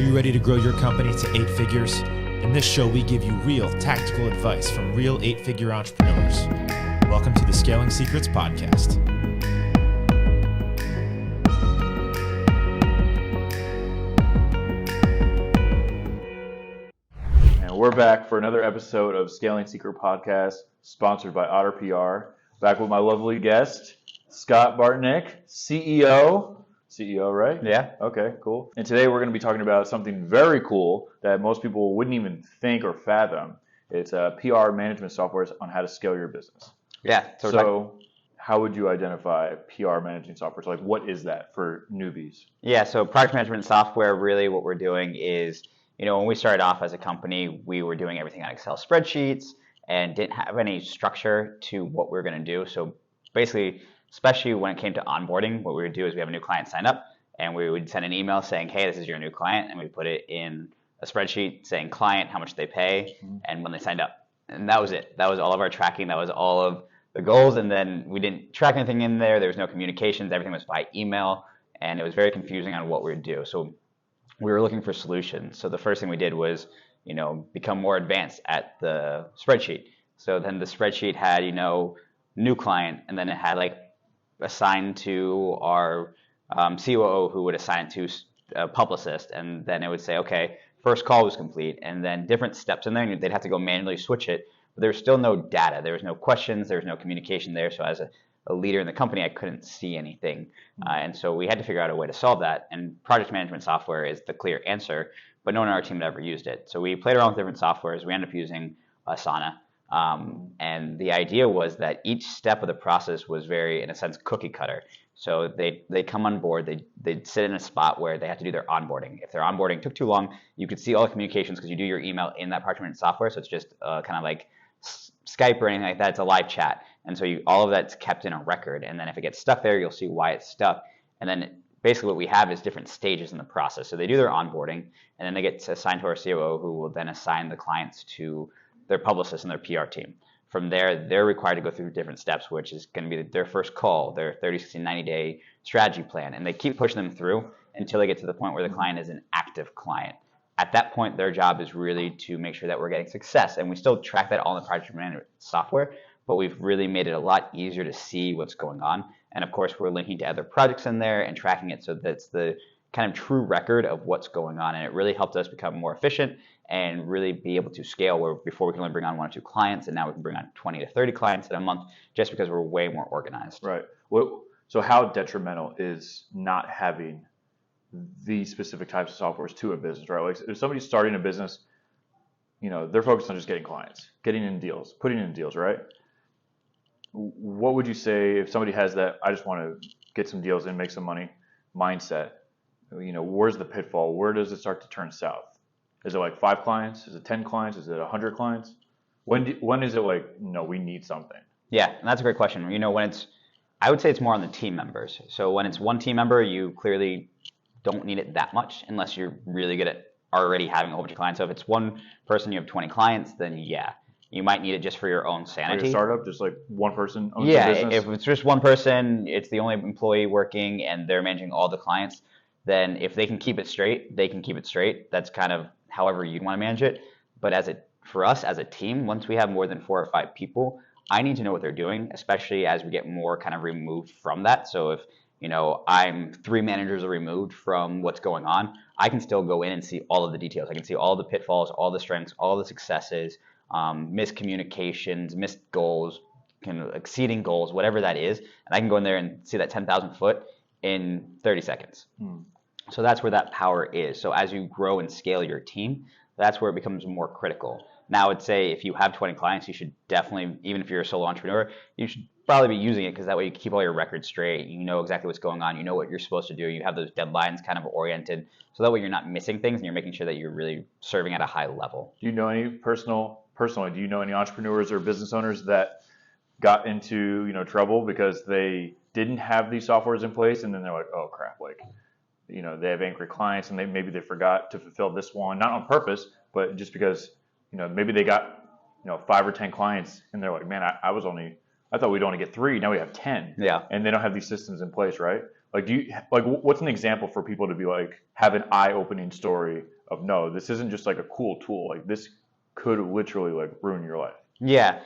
Are you ready to grow your company to 8 figures? In this show, we give you real tactical advice from real 8-figure entrepreneurs. Welcome to the Scaling Secrets Podcast. And we're back for another episode of Scaling Secret Podcast, sponsored by Otter PR. Back with my lovely guest, Scott Bartnick, CEO, right? Yeah. Okay, cool. And today we're going to be talking about something very cool that most people wouldn't even think or fathom. It's PR management software on how to scale your business. Yeah. So how would you identify PR management software? So like, what is that for newbies? Yeah. So product management software, really what we're doing is, when we started off as a company, we were doing everything on Excel spreadsheets and didn't have any structure to what we were going to do. So basically, especially when it came to onboarding, what we would do is we have a new client sign up and we would send an email saying, hey, this is your new client. And we put it in a spreadsheet saying client, how much they pay, and when they signed up. And that was it. That was all of our tracking. That was all of the goals. And then we didn't track anything in there. There was no communications. Everything was by email. And it was very confusing on what we would do. So we were looking for solutions. So the first thing we did was, become more advanced at the spreadsheet. So then the spreadsheet had, new client, and then it had assigned to our COO, who would assign it to a publicist, and then it would say, okay, first call was complete, and then different steps in there, and they'd have to go manually switch it, but there was still no data. There was no questions, there was no communication there, so as a leader in the company, I couldn't see anything, and so we had to figure out a way to solve that, and project management software is the clear answer, but no one on our team had ever used it. So we played around with different softwares. We ended up using Asana. And the idea was that each step of the process was very, in a sense, cookie cutter. So they come on board, they'd sit in a spot where they have to do their onboarding. If their onboarding took too long, you could see all the communications because you do your email in that project management software. So it's just kind of like Skype or anything like that. It's a live chat. And so all of that's kept in a record. And then if it gets stuck there, you'll see why it's stuck. And then basically what we have is different stages in the process. So they do their onboarding, and then they get assigned to our COO, who will then assign the clients to their publicist and their PR team. From there, they're required to go through different steps, which is going to be their first call, their 30, 60, 90-day strategy plan. And they keep pushing them through until they get to the point where the client is an active client. At that point, their job is really to make sure that we're getting success. And we still track that all in the project management software, but we've really made it a lot easier to see what's going on. And of course, we're linking to other projects in there and tracking it so that's the kind of true record of what's going on. And it really helped us become more efficient and really be able to scale, where before we could only bring on 1 or 2 clients, and now we can bring on 20 to 30 clients in a month just because we're way more organized. Right. So how detrimental is not having these specific types of softwares to a business, right? Like if somebody's starting a business, they're focused on just getting clients, getting in deals, putting in deals, right? What would you say if somebody has that, I just want to get some deals and make some money mindset? Where's the pitfall? Where does it start to turn south? Is it like 5 clients? Is it 10 clients? Is it 100 clients? When is it like, no, we need something? Yeah, and that's a great question. I would say it's more on the team members. So when it's one team member, you clearly don't need it that much unless you're really good at already having a whole bunch of clients. So if it's one person, you have 20 clients, then yeah, you might need it just for your own sanity. Like a startup, just like one person owns the business? If it's just one person, it's the only employee working and they're managing all the clients, then if they can keep it straight, they can keep it straight. That's kind of however you'd want to manage it. But for us as a team, once we have more than 4 or 5 people, I need to know what they're doing, especially as we get more kind of removed from that. So if, I'm 3 managers removed from what's going on, I can still go in and see all of the details. I can see all the pitfalls, all the strengths, all the successes, miscommunications, missed goals, exceeding goals, whatever that is. And I can go in there and see that 10,000 foot in 30 seconds. So that's where that power is. So as you grow and scale your team, that's where it becomes more critical. Now, I'd say if you have 20 clients, you should definitely, even if you're a solo entrepreneur, you should probably be using it because that way you keep all your records straight. You know exactly what's going on. You know what you're supposed to do. You have those deadlines kind of oriented. So that way you're not missing things and you're making sure that you're really serving at a high level. Do you know any personally, do you know any entrepreneurs or business owners that got into, trouble because they didn't have these softwares in place and then they're like, oh crap, they have angry clients and maybe they forgot to fulfill this one, not on purpose, but just because, maybe they got, 5 or 10 clients and they're like, man, I was only I thought we'd only get 3. Now we have 10. Yeah. And they don't have these systems in place, right? Like, what's an example for people to be like, have an eye-opening story of, no, this isn't just like a cool tool. Like, this could literally like ruin your life. Yeah.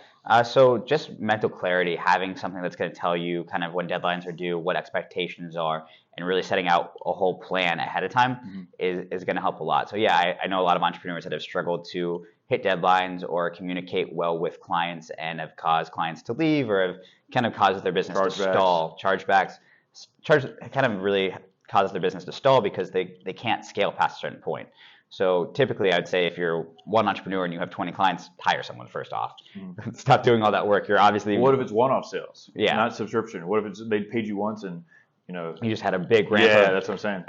So just mental clarity, having something that's going to tell you kind of when deadlines are due, what expectations are, and really setting out a whole plan ahead of time is going to help a lot. So yeah, I know a lot of entrepreneurs that have struggled to hit deadlines or communicate well with clients and have caused clients to leave or have kind of caused their business to stall. Chargebacks kind of really causes their business to stall because they can't scale past a certain point. So typically, I'd say if you're one entrepreneur and you have 20 clients, hire someone first off. Stop doing all that work. You're obviously. What if it's one-off sales? Yeah. Not subscription. What if they paid you once and you just had a big ramp? Yeah, that's what I'm saying.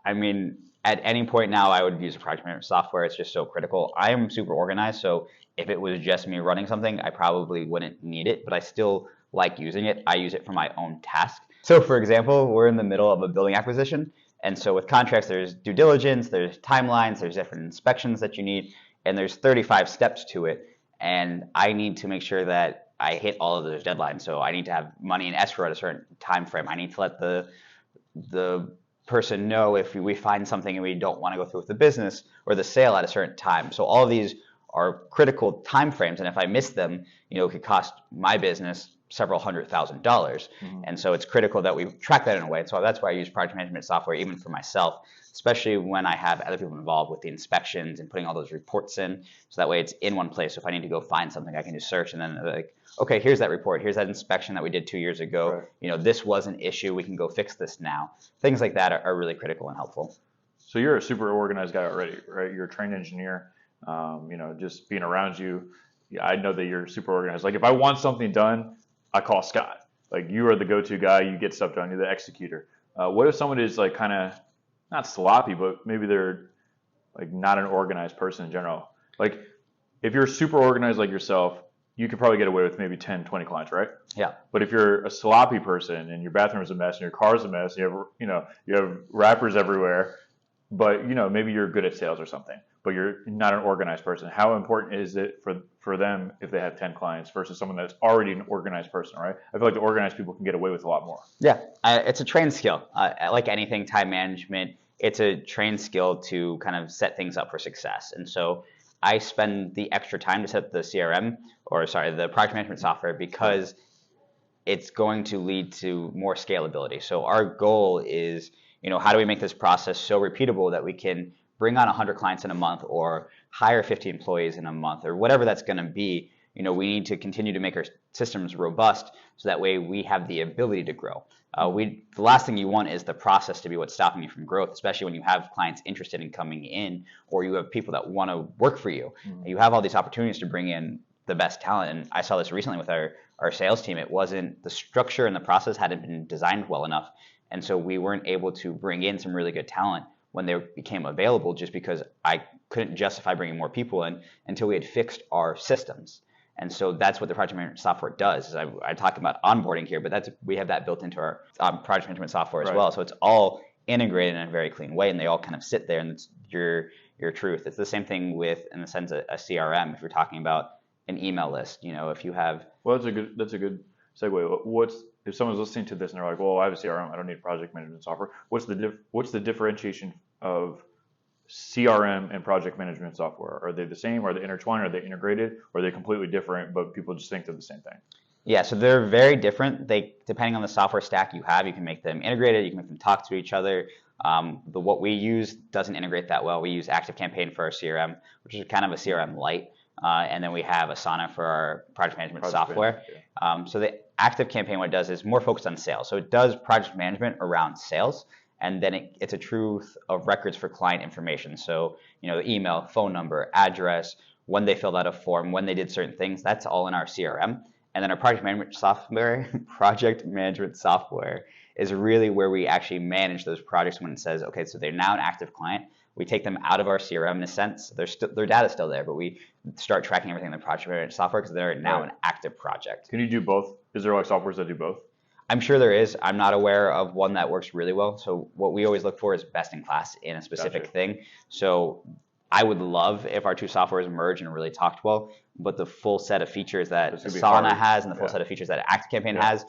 I mean, at any point now, I would use a project management software. It's just so critical. I am super organized, so if it was just me running something, I probably wouldn't need it, but I still like using it. I use it for my own task. So for example, we're in the middle of a building acquisition. And so with contracts, there's due diligence, there's timelines, there's different inspections that you need, and there's 35 steps to it. And I need to make sure that I hit all of those deadlines. So I need to have money in escrow at a certain time frame. I need to let the person know if we find something and we don't want to go through with the business or the sale at a certain time. So all of these are critical time frames, and if I miss them, it could cost my business several $100,000. And so it's critical that we track that in a way. So that's why I use project management software even for myself, especially when I have other people involved with the inspections and putting all those reports in. So that way it's in one place. So if I need to go find something, I can just search and then like, okay, here's that report. Here's that inspection that we did 2 years ago. Right. This was an issue. We can go fix this now. Things like that are really critical and helpful. So you're a super organized guy already, right? You're a trained engineer. Just being around you, I know that you're super organized. Like if I want something done, I call Scott. Like you are the go-to guy. You get stuff done. You're the executor. What if someone is like kind of not sloppy, but maybe they're like not an organized person in general? Like if you're super organized like yourself, you could probably get away with maybe 10, 20 clients, right? Yeah. But if you're a sloppy person and your bathroom is a mess and your car's a mess, you have wrappers everywhere, but maybe you're good at sales or something, but you're not an organized person. How important is it for them if they have 10 clients versus someone that's already an organized person, right? I feel like the organized people can get away with a lot more. Yeah, it's a trained skill. Like anything, time management, it's a trained skill to kind of set things up for success. And so I spend the extra time to set the the project management software because it's going to lead to more scalability. So our goal is, how do we make this process so repeatable that we can bring on 100 clients in a month or hire 50 employees in a month or whatever that's going to be. We need to continue to make our systems robust so that way we have the ability to grow. The last thing you want is the process to be what's stopping you from growth, especially when you have clients interested in coming in or you have people that want to work for you. You have all these opportunities to bring in the best talent. And I saw this recently with our sales team. It wasn't the structure and the process hadn't been designed well enough. And so we weren't able to bring in some really good talent when they became available just because I couldn't justify bringing more people in until we had fixed our systems. And so that's what the project management software does. I talk about onboarding here, but we have that built into our project management software as well. So it's all integrated in a very clean way, and they all kind of sit there, and it's your truth. It's the same thing with, in the sense, a CRM. If you're talking about an email list, if you have. Well, that's a good segue. If someone's listening to this and they're like, well, I have a CRM, I don't need project management software. What's the differentiation of CRM and project management software? Are they the same? Are they intertwined? Are they integrated? Or are they completely different, but people just think they're the same thing? Yeah, so they're very different. Depending on the software stack you have, you can make them integrated, you can make them talk to each other. What we use doesn't integrate that well. We use ActiveCampaign for our CRM, which is kind of a CRM light. And then we have Asana for our project management software. So the ActiveCampaign, what it does is more focused on sales. So it does project management around sales, and then it's a truth of records for client information. So, the email, phone number, address, when they filled out a form, when they did certain things, that's all in our CRM. And then our project management software is really where we actually manage those projects when it says, okay, so they're now an active client. We take them out of our CRM in a sense. Their data's still there, but we start tracking everything in the project management software because they're now an active project. Can you do both? Is there like softwares that do both? I'm sure there is. I'm not aware of one that works really well. So what we always look for is best in class in a specific thing. So I would love if our two softwares merged and really talked well, but the full set of features that Asana hard. has and the full set of features that ActiveCampaign has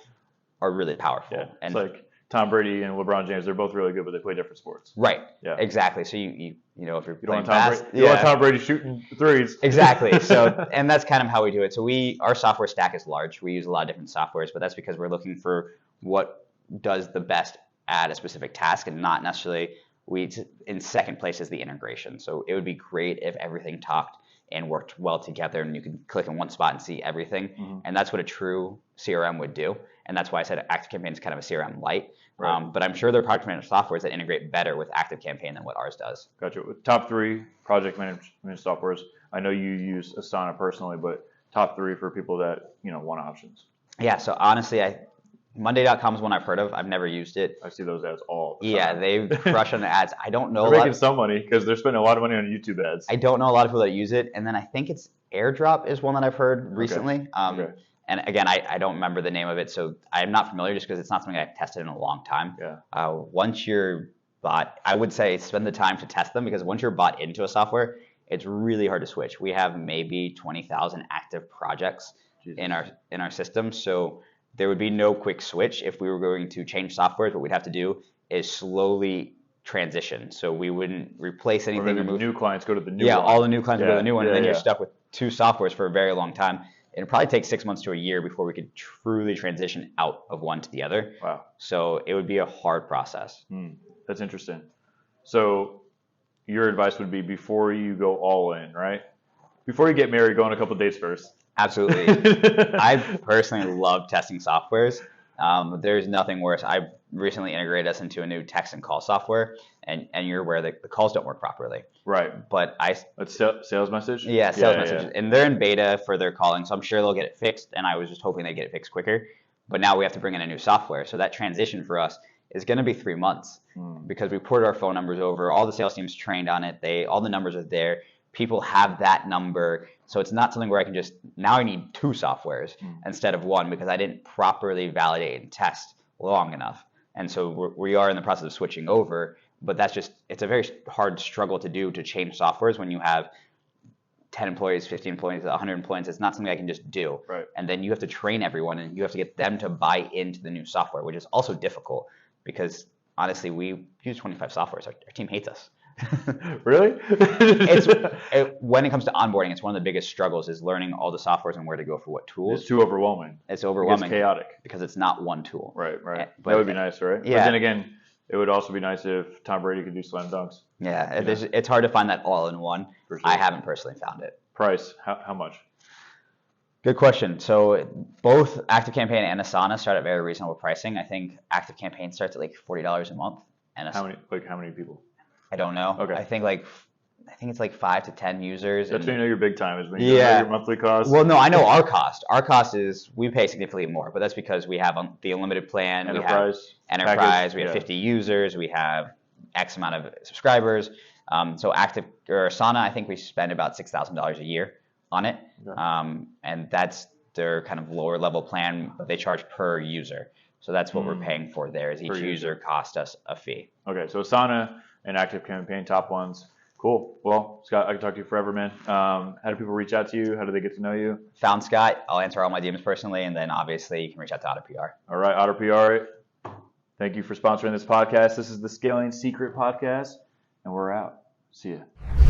are really powerful. Yeah. And it's like Tom Brady and LeBron James, they're both really good, but they play different sports. Right. Yeah. Exactly. So you know, if you're you don't playing want Tom Brady, you don't want Tom Brady shooting threes. Exactly. So, and that's kind of how we do it. So our software stack is large. We use a lot of different softwares, but that's because we're looking for what does the best at a specific task, and not necessarily in second place is the integration. So it would be great if everything talked and worked well together, and you could click in one spot and see everything. Mm-hmm. And that's what a true CRM would do. And that's why I said ActiveCampaign is kind of a CRM light. Right. But I'm sure there are project management softwares that integrate better with ActiveCampaign than what ours does. Gotcha. With top 3 project management softwares, I know you use Asana personally, but top 3 for people that want options. Yeah. So honestly, Monday.com is one I've heard of. I've never used it. I see those ads all the time. Yeah, they crush on the ads. I don't know. They're making some money because they're spending a lot of money on YouTube ads. I don't know a lot of people that use it. And then I think it's AirDrop is one that I've heard recently. Okay. And again, I don't remember the name of it, so I'm not familiar just because it's not something I've tested in a long time. Yeah. Once you're bought, I would say spend the time to test them, because once you're bought into a software, it's really hard to switch. We have maybe 20,000 active projects in our system, so there would be no quick switch. If we were going to change softwares, what we'd have to do is slowly transition. So we wouldn't replace anything. Or maybe new clients go to the new one. Yeah, all the new clients go to the new one, and then you're stuck with 2 softwares for a very long time. It'd probably take 6 months to a year before we could truly transition out of one to the other. Wow. So it would be a hard process. That's interesting. So your advice would be before you go all in, right? Before you get married, go on a couple of dates first. Absolutely. I personally love testing softwares. There's nothing worse. I recently integrated us into a new text and call software, and you're aware that the calls don't work properly. Right. But That's sales message? Yeah, sales messages. Yeah. And they're in beta for their calling, so I'm sure they'll get it fixed, and I was just hoping they'd get it fixed quicker. But now we have to bring in a new software. So that transition for us is going to be 3 months because we ported our phone numbers over. All the sales teams trained on it. All the numbers are there. People have that number. So it's not something where I can now I need 2 softwares instead of 1, because I didn't properly validate and test long enough. And so we are in the process of switching over, but it's a very hard struggle to do, to change softwares when you have 10 employees, 15 employees, 100 employees. It's not something I can just do. Right. And then you have to train everyone, and you have to get them to buy into the new software, which is also difficult because honestly, we use 25 softwares. Our team hates us. Really? When it comes to onboarding, it's one of the biggest struggles is learning all the softwares and where to go for what tools. It's too overwhelming. It's overwhelming. It's chaotic. Because it's not one tool. Right. But that would be nice, right? Yeah. But then again, it would also be nice if Tom Brady could do slam dunks. Yeah, it's hard to find that all in one. For sure. I haven't personally found it. Price, how much? Good question. So both ActiveCampaign and Asana start at very reasonable pricing. I think ActiveCampaign starts at like $40 a month. And how many people? I don't know. Okay. I think it's like 5 to 10 users. That's when you know your big time is when you know your monthly cost. Well, no, I know our cost. Our cost is we pay significantly more, but that's because we have the unlimited plan. Enterprise. We have 50 users. We have X amount of subscribers. So Asana, I think we spend about $6,000 a year on it, and that's their kind of lower level plan, but they charge per user. So that's what we're paying for there. Is each user cost us a fee. Okay, so Asana and ActiveCampaign, top ones. Cool. Well, Scott, I can talk to you forever, man. How do people reach out to you? How do they get to know you? Found Scott. I'll answer all my DMs personally, and then obviously you can reach out to AutoPR. All right, AutoPR. Thank you for sponsoring this podcast. This is the Scaling Secret Podcast, and we're out. See ya.